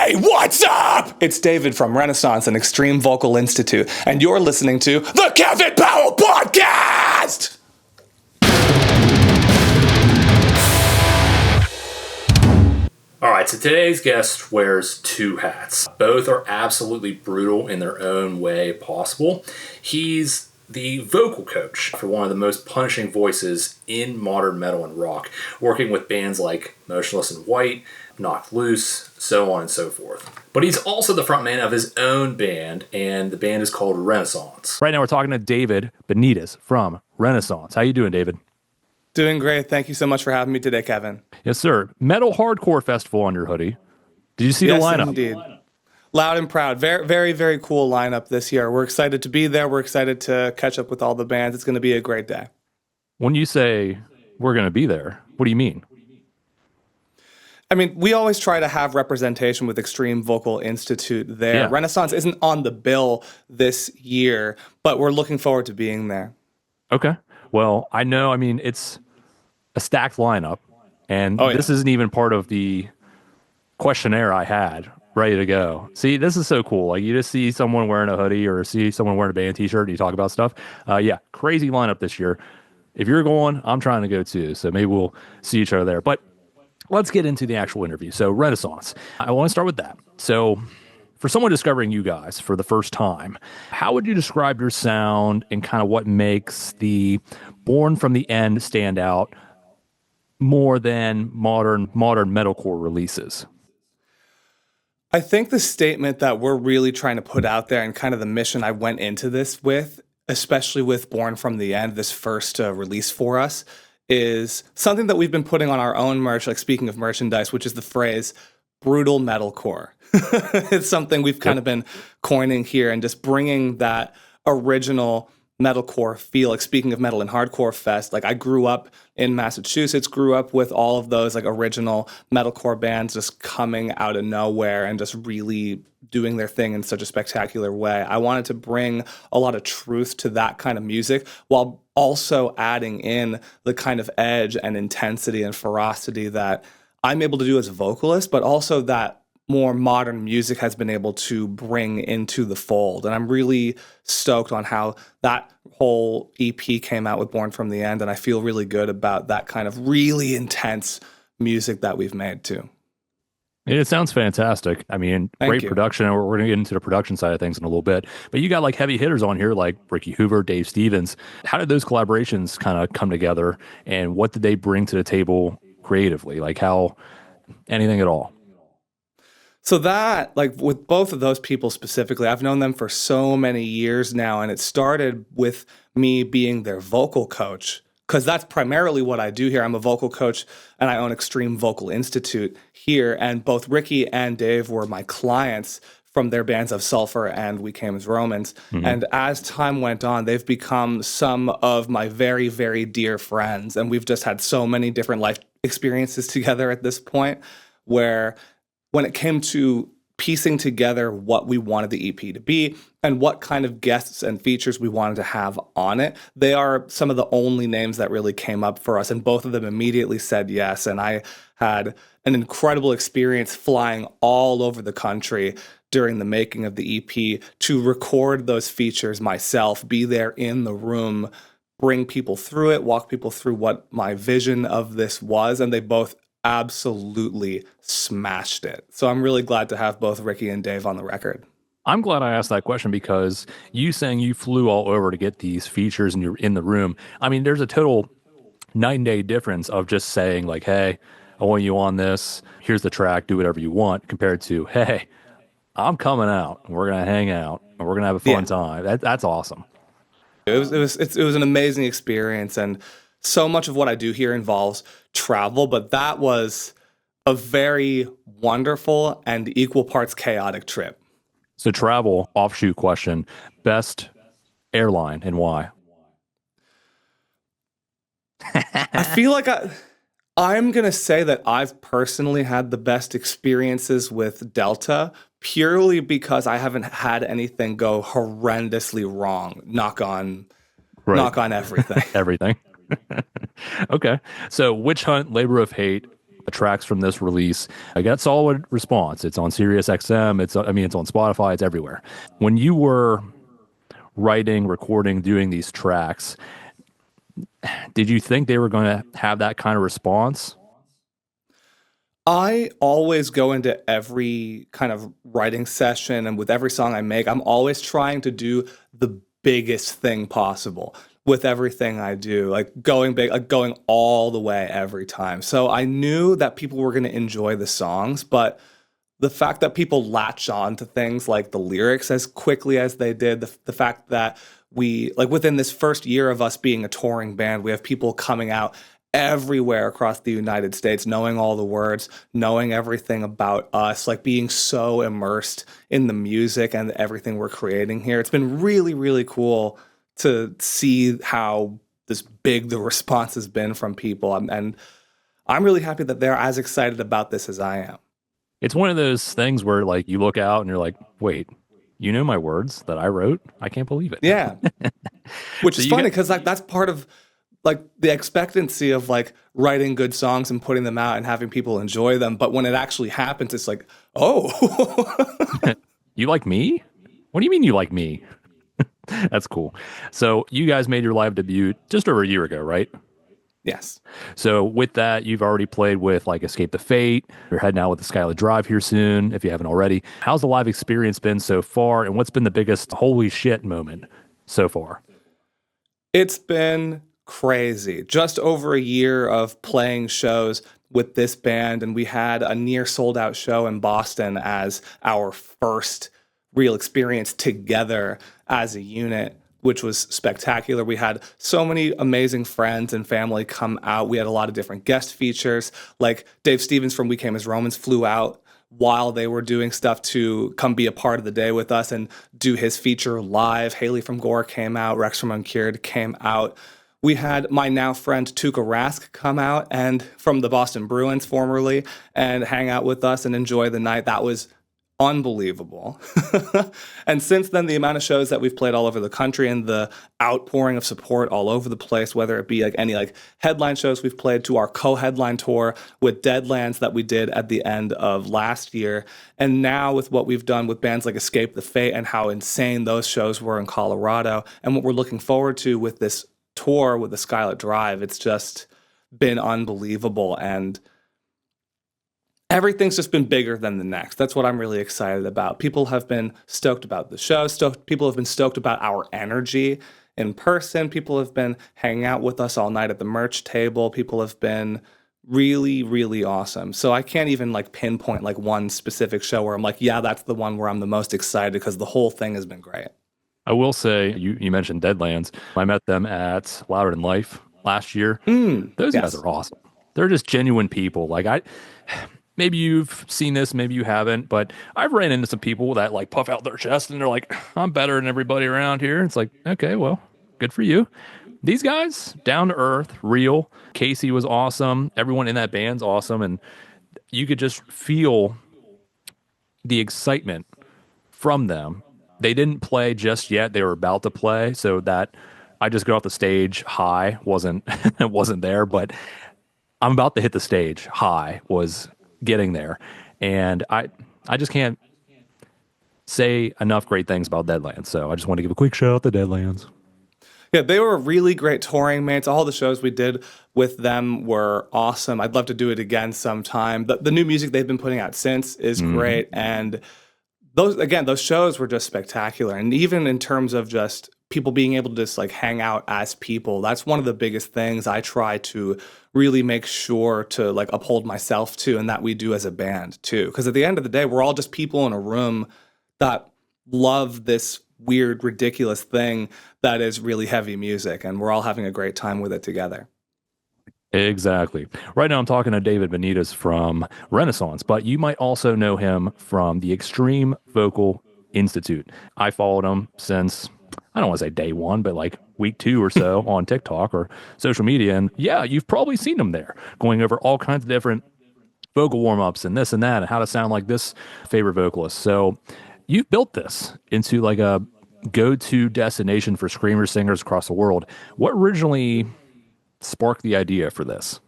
Hey, what's up? It's David from Renesans and Extreme Vocal Institute, and you're listening to the Kevin Powell Podcast! All right, so today's guest wears two hats. Both are absolutely brutal in their own way possible. He's the vocal coach for one of the most punishing voices in modern metal and rock, working with bands like Motionless in White, Knocked Loose, so on and so forth. But he's also the frontman of his own band, and the band is called Renesans. Right now we're talking to David Benites from Renesans. How you doing, David? Doing great. Thank you so much for having me today, Kevin. Yes, sir. Metal Hardcore Festival on your hoodie. Did you see the lineup? Indeed. Loud and proud. Very, very, very cool lineup this year. We're excited to be there. We're excited to catch up with all the bands. It's going to be a great day. When you say we're going to be there, what do you mean? I mean, we always try to have representation with Extreme Vocal Institute there. Yeah. Renesans isn't on the bill this year, but we're looking forward to being there. Okay. Well, I know, it's a stacked lineup, and this isn't even part of the questionnaire I had ready to go. See, this is so cool. Like, you just see someone wearing a hoodie or see someone wearing a band t-shirt and you talk about stuff. Yeah, crazy lineup this year. If you're going, I'm trying to go too, so maybe we'll see each other there. But let's get into the actual interview. So, Renesans. I want to start with that. So, for someone discovering you guys for the first time, how would you describe your sound and kind of what makes the Born from the End stand out more than modern metalcore releases? I think the statement that we're really trying to put out there and kind of the mission I went into this with, especially with Born from the End, this first release for us, is something that we've been putting on our own merch, like speaking of merchandise, which is the phrase brutal metalcore. It's something we've kind of been coining here and just bringing that original metalcore feel. Like, speaking of Metal and Hardcore Fest, like, I grew up in Massachusetts, grew up with all of those like original metalcore bands just coming out of nowhere and just really doing their thing in such a spectacular way. I wanted to bring a lot of truth to that kind of music while also adding in the kind of edge and intensity and ferocity that I'm able to do as a vocalist, but also that more modern music has been able to bring into the fold. And I'm really stoked on how that whole EP came out with Born from the End, and I feel really good about that kind of really intense music that we've made too. It sounds fantastic. Great production. We're going to get into the production side of things in a little bit. But you got like heavy hitters on here like Ricky Hoover, Dave Stevens. How did those collaborations kind of come together, and what did they bring to the table creatively? Like, how, anything at all? So that, like, with both of those people specifically, I've known them for so many years now, and it started with me being their vocal coach, because that's primarily what I do here. I'm a vocal coach, and I own Extreme Vocal Institute here, and both Ricky and Dave were my clients from their bands of Sulfur and We Came as Romans. Mm-hmm. And as time went on, they've become some of my very, very dear friends, and we've just had so many different life experiences together at this point, where when it came to piecing together what we wanted the EP to be and what kind of guests and features we wanted to have on it, they are some of the only names that really came up for us, and both of them immediately said yes. And I had an incredible experience flying all over the country during the making of the EP to record those features myself, be there in the room, bring people through it, walk people through what my vision of this was, and they both absolutely smashed it. So I'm really glad to have both Ricky and Dave on the record. I'm glad I asked that question, because you saying you flew all over to get these features and you're in the room. There's a total night and day difference of just saying like, hey, I want you on this. Here's the track. Do whatever you want, compared to, hey, I'm coming out and we're going to hang out and we're going to have a fun time. That's awesome. It was an amazing experience, and so much of what I do here involves travel, but that was a very wonderful and equal parts chaotic trip. So, travel, offshoot question, best airline and why? I feel like I'm going to say that I've personally had the best experiences with Delta, purely because I haven't had anything go horrendously wrong. Knock on everything. Everything. Okay. So, Witch Hunt, Labor of Hate, tracks from this release. I got solid response. It's on Sirius XM. It's on Spotify. It's everywhere. When you were writing, recording, doing these tracks, did you think they were going to have that kind of response? I always go into every kind of writing session, and with every song I make, I'm always trying to do the biggest thing possible with everything I do, like going big, like going all the way every time. So I knew that people were going to enjoy the songs, but the fact that people latch on to things like the lyrics as quickly as they did, the fact that we, like within this first year of us being a touring band, we have people coming out everywhere across the United States, knowing all the words, knowing everything about us, like being so immersed in the music and everything we're creating here. It's been really, really cool to see how this big the response has been from people. And I'm really happy that they're as excited about this as I am. It's one of those things where like you look out and you're like, wait, you know my words that I wrote? I can't believe it. Yeah. Which is funny because like that's part of like the expectancy of like writing good songs and putting them out and having people enjoy them. But when it actually happens, it's like, oh. You like me? What do you mean you like me? That's cool. So you guys made your live debut just over a year ago, right? Yes. So with that, you've already played with like Escape the Fate. You're heading out with the Skylit Drive here soon, if you haven't already. How's the live experience been so far? And what's been the biggest holy shit moment so far? It's been crazy. Just over a year of playing shows with this band, and we had a near sold out show in Boston as our first real experience together as a unit, which was spectacular. We had so many amazing friends and family come out. We had a lot of different guest features, like Dave Stevens from We Came as Romans flew out while they were doing stuff to come be a part of the day with us and do his feature live. Haley from Gore came out. Rex from Uncured came out. We had my now friend Tuukka Rask come out and from the Boston Bruins formerly and hang out with us and enjoy the night. That was unbelievable. And since then, the amount of shows that we've played all over the country and the outpouring of support all over the place, whether it be like any like headline shows we've played to our co-headline tour with Deadlands that we did at the end of last year. And now with what we've done with bands like Escape the Fate and how insane those shows were in Colorado and what we're looking forward to with this tour with the Skylit Drive, it's just been unbelievable. And everything's just been bigger than the next. That's what I'm really excited about. People have been stoked about the show. People have been stoked about our energy in person. People have been hanging out with us all night at the merch table. People have been really, really awesome. So I can't even like pinpoint like one specific show where I'm like, yeah, that's the one where I'm the most excited because the whole thing has been great. I will say, you mentioned Deadlands. I met them at Louder Than Life last year. Those guys are awesome. They're just genuine people. Like maybe you've seen this, maybe you haven't, but I've ran into some people that like puff out their chest and they're like, I'm better than everybody around here. It's like, okay, well, good for you. These guys, down to earth, real. Casey was awesome. Everyone in that band's awesome. And you could just feel the excitement from them. They didn't play just yet. They were about to play. So that I just got off the stage high wasn't there, but I'm about to hit the stage high was getting there. And I just can't say enough great things about Deadlands. So I just want to give a quick shout out to Deadlands. Yeah, they were really great touring mates. All the shows we did with them were awesome. I'd love to do it again sometime. The new music they've been putting out since is great. And those shows were just spectacular. And even in terms of just people being able to just like hang out as people, that's one of the biggest things I try to really make sure to like uphold myself to, and that we do as a band too. Because at the end of the day, we're all just people in a room that love this weird, ridiculous thing that is really heavy music, and we're all having a great time with it together. Exactly. Right now I'm talking to David Benites from Renesans, but you might also know him from the Extreme Vocal Institute. I followed him since, I don't want to say day one, but like week 2 or so on TikTok or social media. And yeah, you've probably seen him there going over all kinds of different vocal warm-ups and this and that and how to sound like this favorite vocalist. So you've built this into like a go-to destination for screamer singers across the world. What originally sparked the idea for this?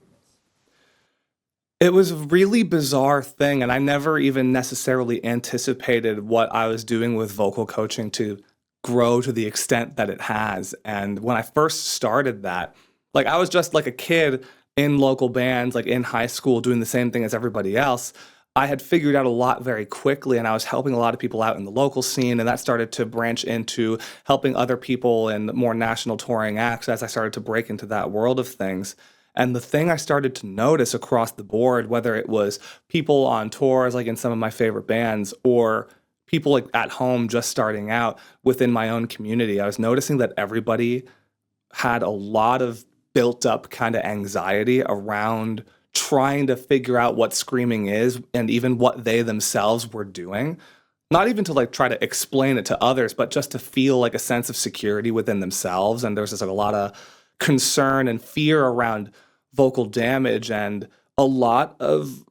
It was a really bizarre thing, and I never even necessarily anticipated what I was doing with vocal coaching to grow to the extent that it has. And when I first started that, like I was just like a kid in local bands, like in high school, doing the same thing as everybody else. I had figured out a lot very quickly, and I was helping a lot of people out in the local scene, and that started to branch into helping other people and more national touring acts as I started to break into that world of things. And the thing I started to notice across the board, whether it was people on tours, like in some of my favorite bands, or people like at home just starting out within my own community, I was noticing that everybody had a lot of built up kind of anxiety around trying to figure out what screaming is and even what they themselves were doing. Not even to like try to explain it to others, but just to feel like a sense of security within themselves. And there's just like a lot of concern and fear around vocal damage and a lot of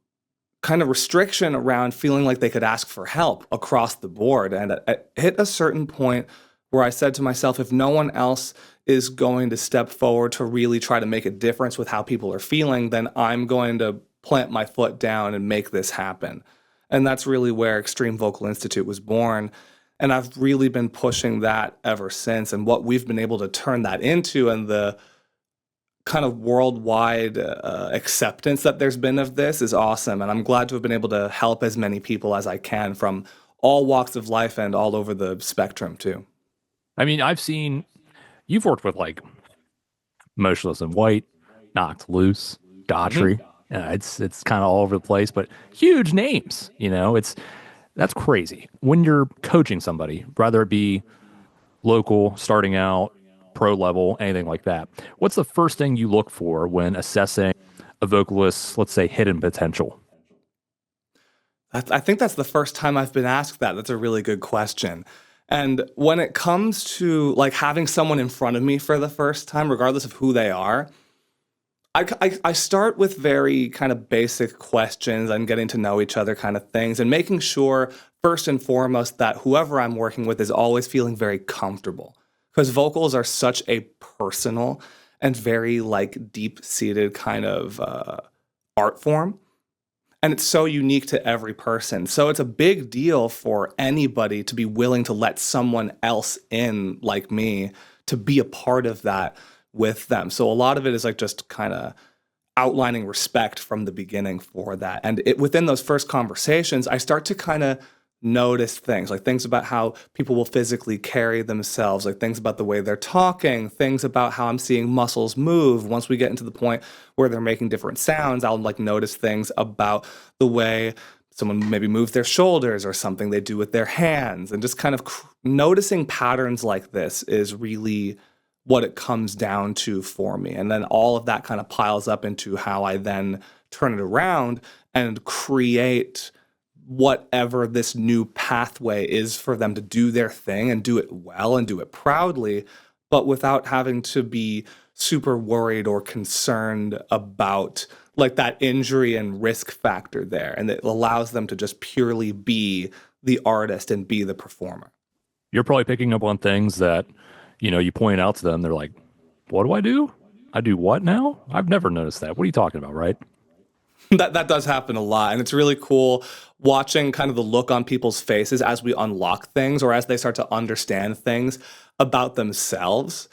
kind of restriction around feeling like they could ask for help across the board. And I hit a certain point where I said to myself, if no one else is going to step forward to really try to make a difference with how people are feeling, then I'm going to plant my foot down and make this happen. And that's really where Extreme Vocal Institute was born. And I've really been pushing that ever since. And what we've been able to turn that into and the kind of worldwide acceptance that there's been of this is awesome. And I'm glad to have been able to help as many people as I can from all walks of life and all over the spectrum too. I mean, you've worked with like Motionless in White, Knocked Loose, Daughtry. It's kind of all over the place, but huge names, that's crazy. When you're coaching somebody, whether it be local, starting out, pro level, anything like that, what's the first thing you look for when assessing a vocalist's, let's say, hidden potential? I think that's the first time I've been asked that. That's a really good question. And when it comes to like having someone in front of me for the first time, regardless of who they are, I start with very kind of basic questions and getting to know each other kind of things and making sure first and foremost that whoever I'm working with is always feeling very comfortable, because vocals are such a personal and very like deep-seated kind of art form. And it's so unique to every person. So it's a big deal for anybody to be willing to let someone else in, like me, to be a part of that with them. So a lot of it is like just kind of outlining respect from the beginning for that. And within those first conversations, I start to kind of notice things, like things about how people will physically carry themselves, like things about the way they're talking, things about how I'm seeing muscles move. Once we get into the point where they're making different sounds, I'll like notice things about the way someone maybe moves their shoulders or something they do with their hands. And just kind of noticing patterns like this is really what it comes down to for me. And then all of that kind of piles up into how I then turn it around and create whatever this new pathway is for them to do their thing and do it well and do it proudly, but without having to be super worried or concerned about like that injury and risk factor there. And it allows them to just purely be the artist and be the performer. You're probably picking up on things that, you point out to them. They're like, what do I do? I do what now? I've never noticed that. What are you talking about, right? That does happen a lot. And it's really cool watching kind of the look on people's faces as we unlock things or as they start to understand things about themselves.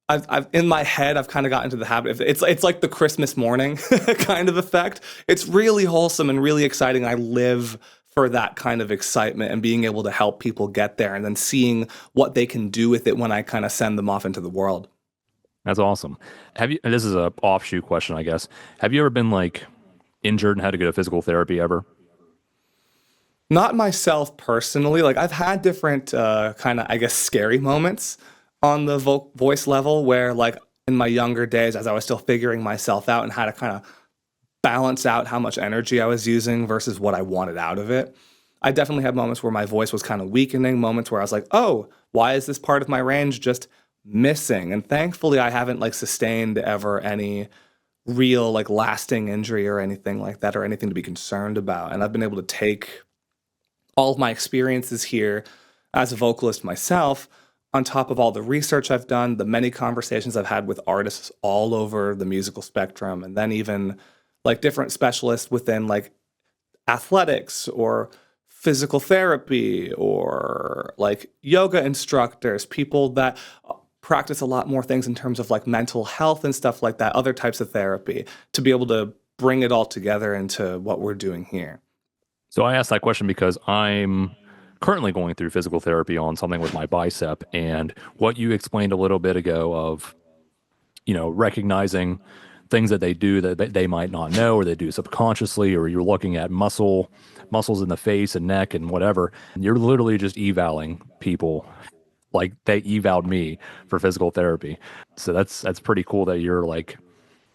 I've in my head, I've kind of gotten into the habit of it's like the Christmas morning kind of effect. It's really wholesome and really exciting. I live for that kind of excitement and being able to help people get there and then seeing what they can do with it when I kind of send them off into the world. That's awesome. This is a offshoot question, I guess. Have you ever been like injured and had to go to physical therapy ever? Not myself personally. Like I've had different kind of, I guess, scary moments on the voice level where like in my younger days, as I was still figuring myself out and how to kind of balance out how much energy I was using versus what I wanted out of it. I definitely had moments where my voice was kind of weakening, moments where I was like, oh, why is this part of my range just missing? And thankfully I haven't like sustained ever any real like lasting injury or anything like that or anything to be concerned about. And I've been able to take all of my experiences here as a vocalist myself on top of all the research I've done, the many conversations I've had with artists all over the musical spectrum, and then even like different specialists within like athletics or physical therapy or like yoga instructors, people that practice a lot more things in terms of like mental health and stuff like that, other types of therapy, to be able to bring it all together into what we're doing here. So I asked that question because I'm currently going through physical therapy on something with my bicep, and what you explained a little bit ago of, recognizing things that they do that they might not know, or they do subconsciously, or you're looking at muscles in the face and neck and whatever. And you're literally just evaling people like they evaled me for physical therapy. So that's pretty cool that you're like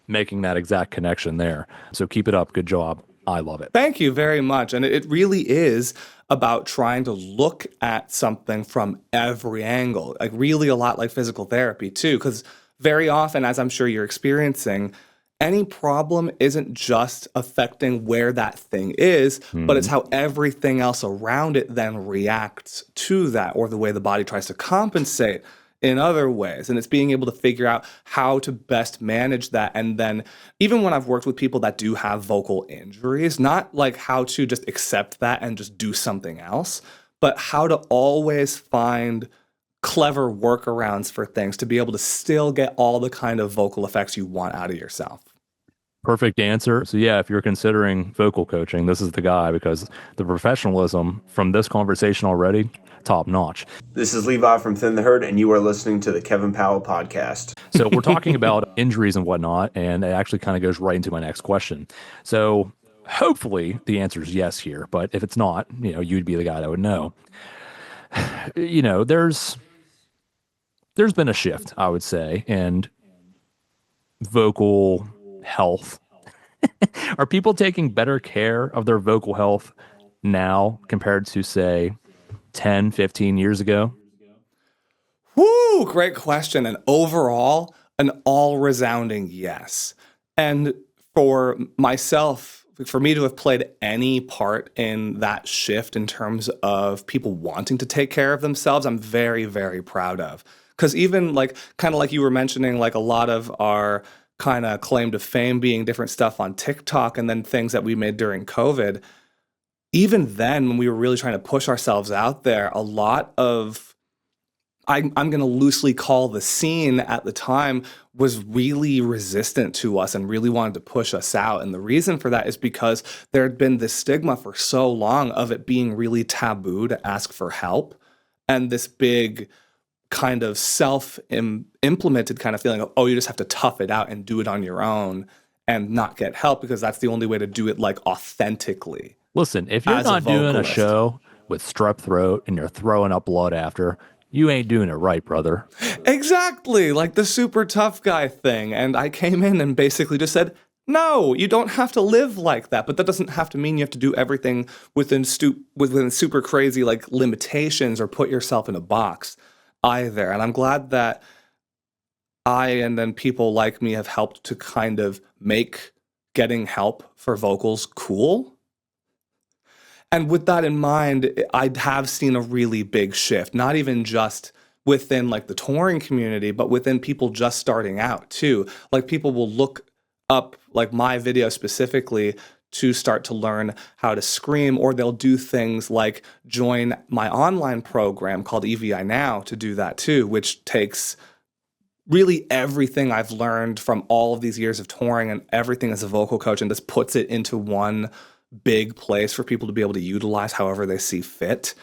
making that exact connection there. So keep it up. Good job. I love it. Thank you very much. And it really is about trying to look at something from every angle, like really a lot like physical therapy too, because very often, as I'm sure you're experiencing, any problem isn't just affecting where that thing is, but it's how everything else around it then reacts to that, or the way the body tries to compensate in other ways. And it's being able to figure out how to best manage that. And then even when I've worked with people that do have vocal injuries, not like how to just accept that and just do something else, but how to always find clever workarounds for things to be able to still get all the kind of vocal effects you want out of yourself. Perfect answer. So yeah, if you're considering vocal coaching, this is the guy, because the professionalism from this conversation already, top notch. This is Levi from Thin the Herd, and you are listening to the Kevin Powell Podcast. So we're talking about injuries and whatnot, and it actually kind of goes right into my next question. So hopefully the answer is yes here, but if it's not, you'd be the guy that would know. There's been a shift, I would say, in vocal health. Are people taking better care of their vocal health now compared to, say, 10, 15 years ago? Woo, great question. And overall, an all resounding yes. And for myself, for me to have played any part in that shift in terms of people wanting to take care of themselves, I'm very, very proud of. Because even like, kind of like you were mentioning, like a lot of our kind of claim to fame being different stuff on TikTok and then things that we made during COVID, even then when we were really trying to push ourselves out there, a lot of, I'm going to loosely call the scene at the time, was really resistant to us and really wanted to push us out. And the reason for that is because there had been this stigma for so long of it being really taboo to ask for help, and this big kind of self-implemented kind of feeling of, oh, you just have to tough it out and do it on your own and not get help because that's the only way to do it like authentically. Listen, if you're not doing a show with strep throat and you're throwing up blood after, you ain't doing it right, brother. Exactly, like the super tough guy thing. And I came in and basically just said, no, you don't have to live like that. But that doesn't have to mean you have to do everything within super crazy like limitations or put yourself in a box either. And I'm glad that I and then people like me have helped to kind of make getting help for vocals cool. And with that in mind, I have seen a really big shift, not even just within like the touring community, but within people just starting out too. Like people will look up like my video specifically to start to learn how to scream, or they'll do things like join my online program called EVI Now to do that too, which takes really everything I've learned from all of these years of touring and everything as a vocal coach and just puts it into one big place for people to be able to utilize however they see fit.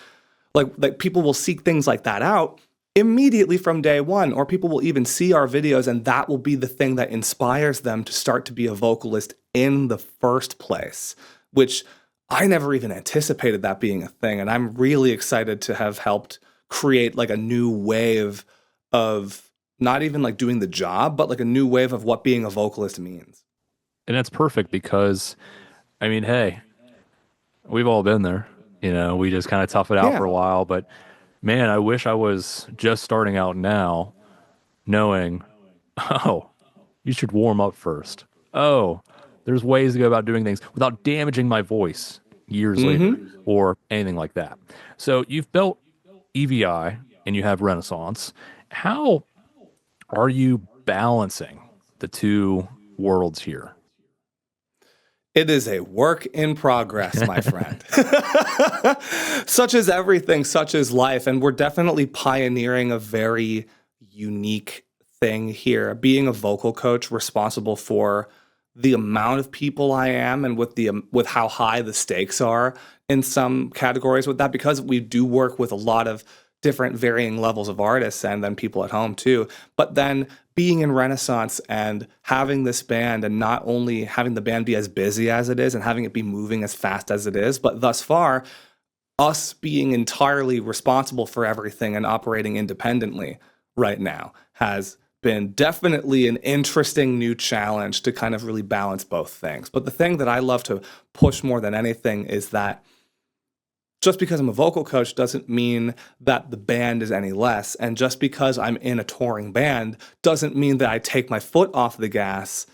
Like people will seek things like that out immediately from day one, or people will even see our videos and that will be the thing that inspires them to start to be a vocalist in the first place, which I never even anticipated that being a thing. And I'm really excited to have helped create like a new wave of not even like doing the job, but like a new wave of what being a vocalist means. And that's perfect because, I mean, hey, we've all been there. You know, we just kind of tough it out for a while. But man, I wish I was just starting out now knowing, oh, you should warm up first. Oh, there's ways to go about doing things without damaging my voice years later or anything like that. So you've built EVI and you have Renesans. How are you balancing the two worlds here? It is a work in progress, my friend. Such is everything, such is life. And we're definitely pioneering a very unique thing here. Being a vocal coach responsible for the amount of people I am and with how high the stakes are in some categories with that, because we do work with a lot of different varying levels of artists and then people at home too. But then being in Renaissance and having this band, and not only having the band be as busy as it is and having it be moving as fast as it is, but thus far, us being entirely responsible for everything and operating independently right now has been definitely an interesting new challenge to kind of really balance both things. But the thing that I love to push more than anything is that just because I'm a vocal coach doesn't mean that the band is any less. And just because I'm in a touring band doesn't mean that I take my foot off the gas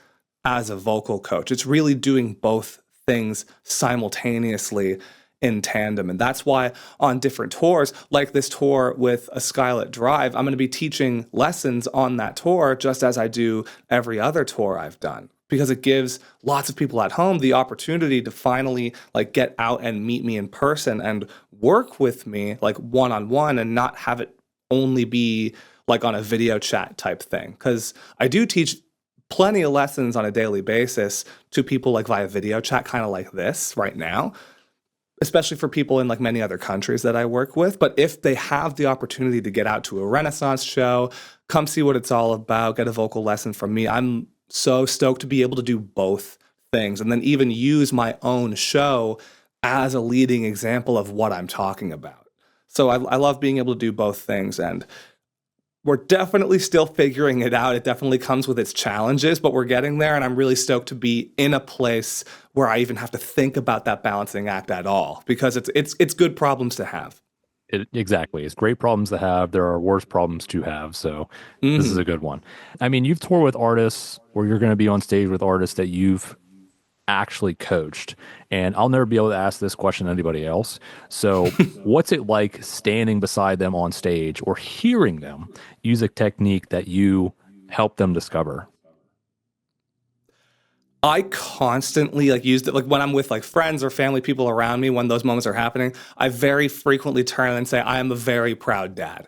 as a vocal coach. It's really doing both things simultaneously in tandem. And that's why on different tours, like this tour with A Skylit Drive, I'm going to be teaching lessons on that tour just as I do every other tour I've done, because it gives lots of people at home the opportunity to finally like get out and meet me in person and work with me like one-on-one, and not have it only be like on a video chat type thing. Because I do teach plenty of lessons on a daily basis to people like via video chat, kind of like this right now, especially for people in like many other countries that I work with. But if they have the opportunity to get out to a Renaissance show, come see what it's all about, get a vocal lesson from me, I'm so stoked to be able to do both things, and then even use my own show as a leading example of what I'm talking about. So I love being able to do both things, and we're definitely still figuring it out. It definitely comes with its challenges, but we're getting there, and I'm really stoked to be in a place where I even have to think about that balancing act at all, because it's good problems to have. Exactly. It's great problems to have. There are worse problems to have. So this is a good one. I mean, you've toured with artists, or you're going to be on stage with artists that you've actually coached. And I'll never be able to ask this question to anybody else. So what's it like standing beside them on stage, or hearing them use a technique that you help them discover? I constantly use it, like when I'm with like friends or family, people around me, when those moments are happening, I very frequently turn and say, I am a very proud dad.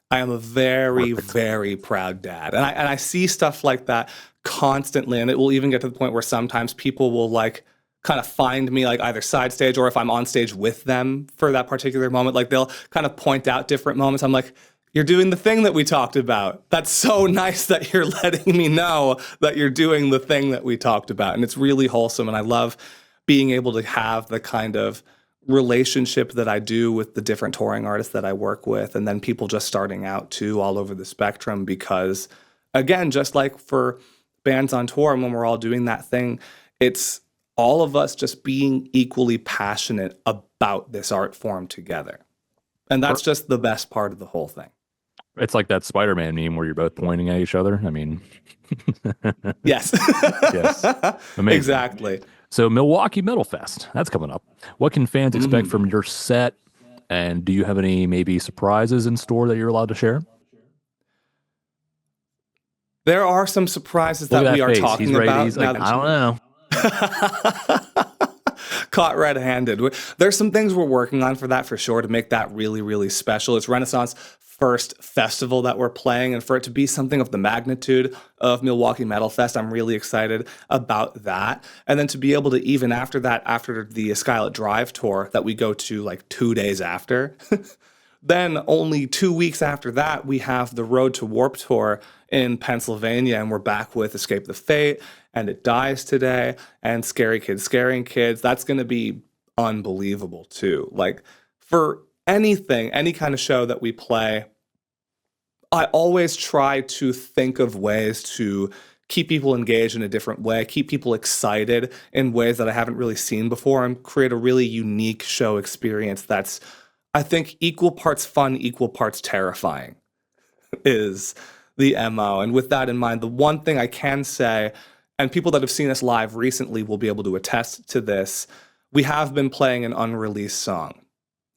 I am a very, very proud dad. And I see stuff like that constantly. And it will even get to the point where sometimes people will like kind of find me like either side stage, or if I'm on stage with them for that particular moment, like they'll kind of point out different moments. I'm like, you're doing the thing that we talked about. That's so nice that you're letting me know that you're doing the thing that we talked about. And it's really wholesome. And I love being able to have the kind of relationship that I do with the different touring artists that I work with, and then people just starting out too all over the spectrum. Because again, just like for bands on tour, and when we're all doing that thing, it's all of us just being equally passionate about this art form together. And that's just the best part of the whole thing. It's like that Spider-Man meme where you're both pointing at each other. I mean, yes. Yes. Amazing. Exactly. So Milwaukee Metal Fest, that's coming up. What can fans expect from your set? And do you have any maybe surprises in store that you're allowed to share? There are some surprises that we are talking about. He's like, I don't know. Caught red-handed. There's some things we're working on for that for sure to make that really, really special. It's Renaissance first festival that we're playing, and for it to be something of the magnitude of Milwaukee Metal Fest, I'm really excited about that. And then to be able to, even after that, after the Skylit Drive tour that we go to like 2 days after, then only 2 weeks after that, we have the Road to Warp tour in Pennsylvania, and we're back with Escape the Fate and It Dies Today and Scary Kids Scaring Kids. That's going to be unbelievable too. Like for anything, any kind of show that we play, I always try to think of ways to keep people engaged in a different way, keep people excited in ways that I haven't really seen before, and create a really unique show experience that's, I think, equal parts fun, equal parts terrifying is the MO. And with that in mind, the one thing I can say, and people that have seen us live recently will be able to attest to this, we have been playing an unreleased song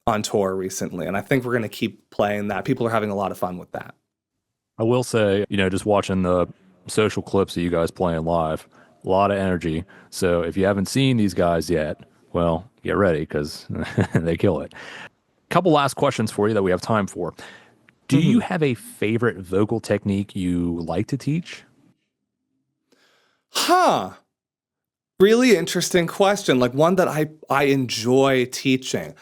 on tour recently, and I think we're going to keep playing that. People are having a lot of fun with that. I will say, just watching the social clips of you guys playing live, a lot of energy. So if you haven't seen these guys yet, well, get ready because they kill it. Couple last questions for you that we have time for. Do you have a favorite vocal technique you like to teach? Really interesting question. Like one that I enjoy teaching.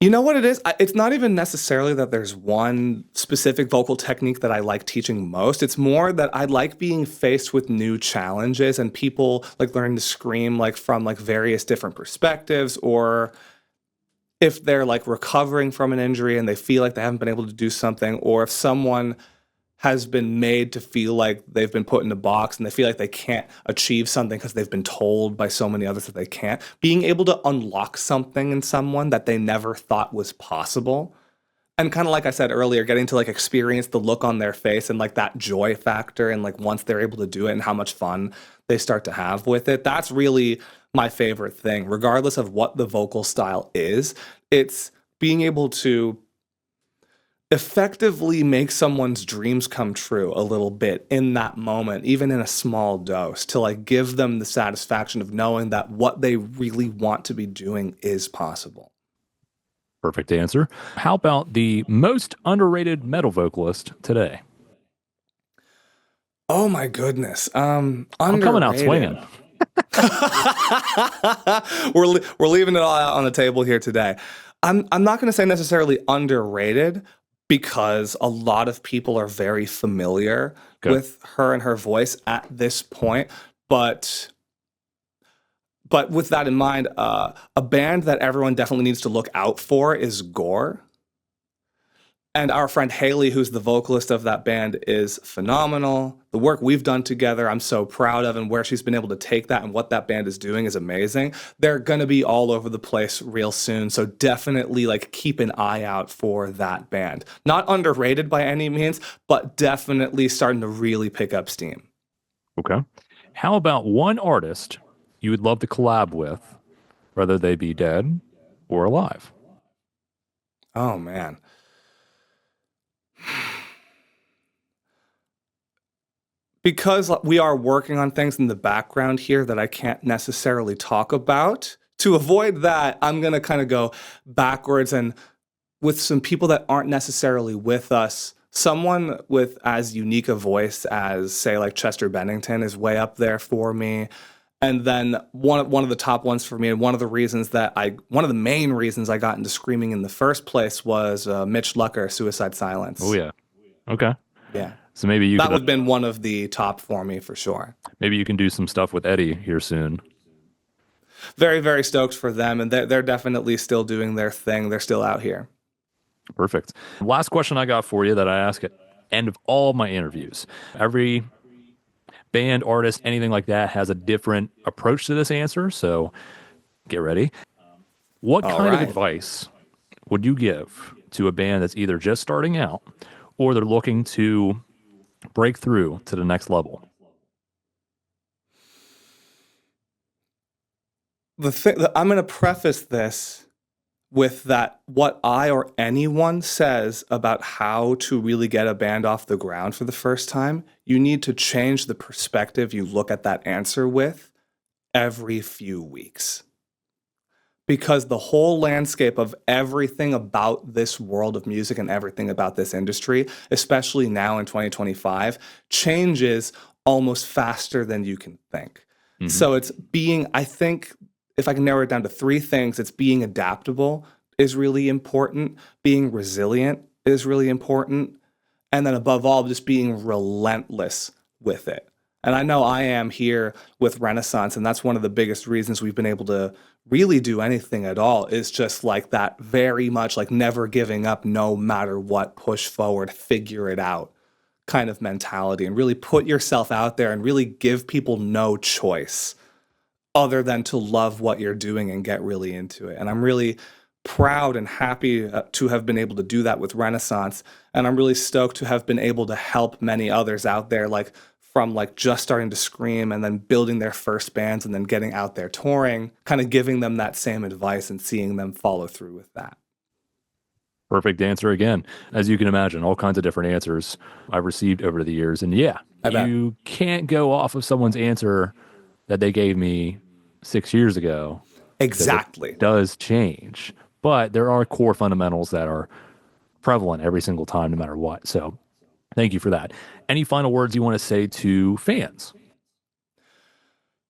You know what it is? It's not even necessarily that there's one specific vocal technique that I like teaching most. It's more that I like being faced with new challenges and people like learning to scream like from like various different perspectives, or if they're like recovering from an injury and they feel like they haven't been able to do something, or if someone has been made to feel like they've been put in a box and they feel like they can't achieve something because they've been told by so many others that they can't. Being able to unlock something in someone that they never thought was possible. And kind of like I said earlier, getting to like experience the look on their face and like that joy factor and like once they're able to do it and how much fun they start to have with it. That's really my favorite thing, regardless of what the vocal style is. It's being able to effectively make someone's dreams come true a little bit in that moment, even in a small dose, to like give them the satisfaction of knowing that what they really want to be doing is possible. Perfect answer. How about the most underrated metal vocalist today? Oh my goodness. I'm coming out swinging. We're leaving it all out on the table here today. I'm not going to say necessarily underrated, because a lot of people are very familiar with her and her voice at this point. But with that in mind, a band that everyone definitely needs to look out for is Gore. And our friend Haley, who's the vocalist of that band, is phenomenal. The work we've done together, I'm so proud of, and where she's been able to take that and what that band is doing is amazing. They're going to be all over the place real soon, so definitely like keep an eye out for that band. Not underrated by any means, but definitely starting to really pick up steam. Okay. How about one artist you would love to collab with, whether they be dead or alive? Oh, man. Because we are working on things in the background here that I can't necessarily talk about, to avoid that, I'm going to kind of go backwards and with some people that aren't necessarily with us. Someone with as unique a voice as, say, like Chester Bennington is way up there for me. And then one of the top ones for me, and one of the main reasons I got into screaming in the first place was Mitch Lucker, Suicide Silence. Oh yeah. Okay. Yeah. So maybe that would have been one of the top for me for sure. Maybe you can do some stuff with Eddie here soon. Very, very stoked for them, and they're definitely still doing their thing. They're still out here. Perfect. Last question I got for you that I ask at the end of all my interviews. Every band, artist, anything like that has a different approach to this answer, so get ready. What kind of advice would you give to a band that's either just starting out or they're looking to break through to the next level? I'm going to preface this with that what I or anyone says about how to really get a band off the ground for the first time, you need to change the perspective you look at that answer with every few weeks. Because the whole landscape of everything about this world of music and everything about this industry, especially now in 2025, changes almost faster than you can think. Mm-hmm. So it's I think, if I can narrow it down to three things, it's being adaptable is really important, being resilient is really important, and then above all, just being relentless with it. And I know I am here with Renesans, and that's one of the biggest reasons we've been able to really do anything at all, is just like that very much like never giving up no matter what, push forward, figure it out kind of mentality, and really put yourself out there and really give people no choice other than to love what you're doing and get really into it. And I'm really proud and happy to have been able to do that with Renesans. And I'm really stoked to have been able to help many others out there, like from like just starting to scream and then building their first bands and then getting out there touring, kind of giving them that same advice and seeing them follow through with that. Perfect answer again. As you can imagine, all kinds of different answers I've received over the years. And yeah, you can't go off of someone's answer that they gave me 6 years ago. Exactly. It does change. But there are core fundamentals that are prevalent every single time, no matter what. So thank you for that. Any final words you want to say to fans?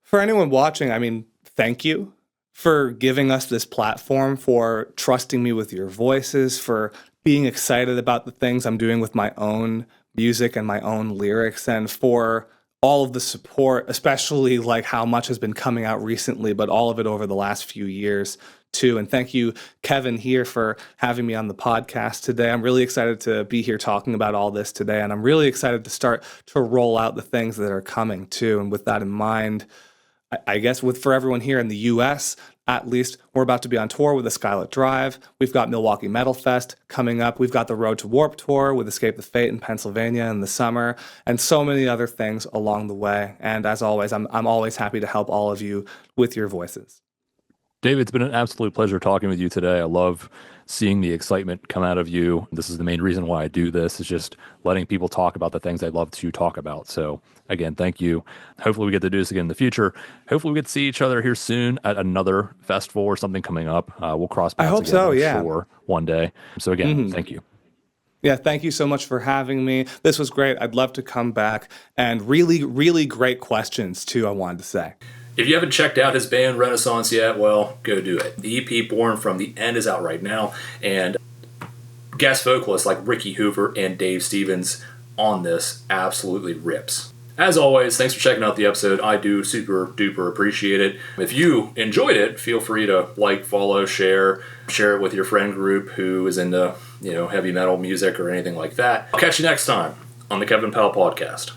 For anyone watching, I mean, thank you for giving us this platform, for trusting me with your voices, for being excited about the things I'm doing with my own music and my own lyrics, and for all of the support, especially like how much has been coming out recently, but all of it over the last few years too. And thank you, Kevin, here for having me on the podcast today. I'm really excited to be here talking about all this today, and I'm really excited to start to roll out the things that are coming too. And with that in mind, I guess for everyone here in the U.S., at least, we're about to be on tour with the Skylit Drive. We've got Milwaukee Metal Fest coming up. We've got the Road to Warp Tour with Escape the Fate in Pennsylvania in the summer, and so many other things along the way. And as always, I'm always happy to help all of you with your voices. David, it's been an absolute pleasure talking with you today. I love seeing the excitement come out of you. This is the main reason why I do this, is just letting people talk about the things they love to talk about. So again, thank you. Hopefully we get to do this again in the future. Hopefully we get to see each other here soon at another festival or something coming up. We'll cross paths again, I'm sure, one day. So again, thank you. Yeah, thank you so much for having me. This was great. I'd love to come back. And really, really great questions too, I wanted to say. If you haven't checked out his band Renesans yet, well, go do it. The EP Born from the End is out right now, and guest vocalists like Ricky Hoover and Dave Stevens on this absolutely rips. As always, thanks for checking out the episode. I do super duper appreciate it. If you enjoyed it, feel free to like, follow, share it with your friend group who is into, heavy metal music or anything like that. I'll catch you next time on the Kevin Powell Podcast.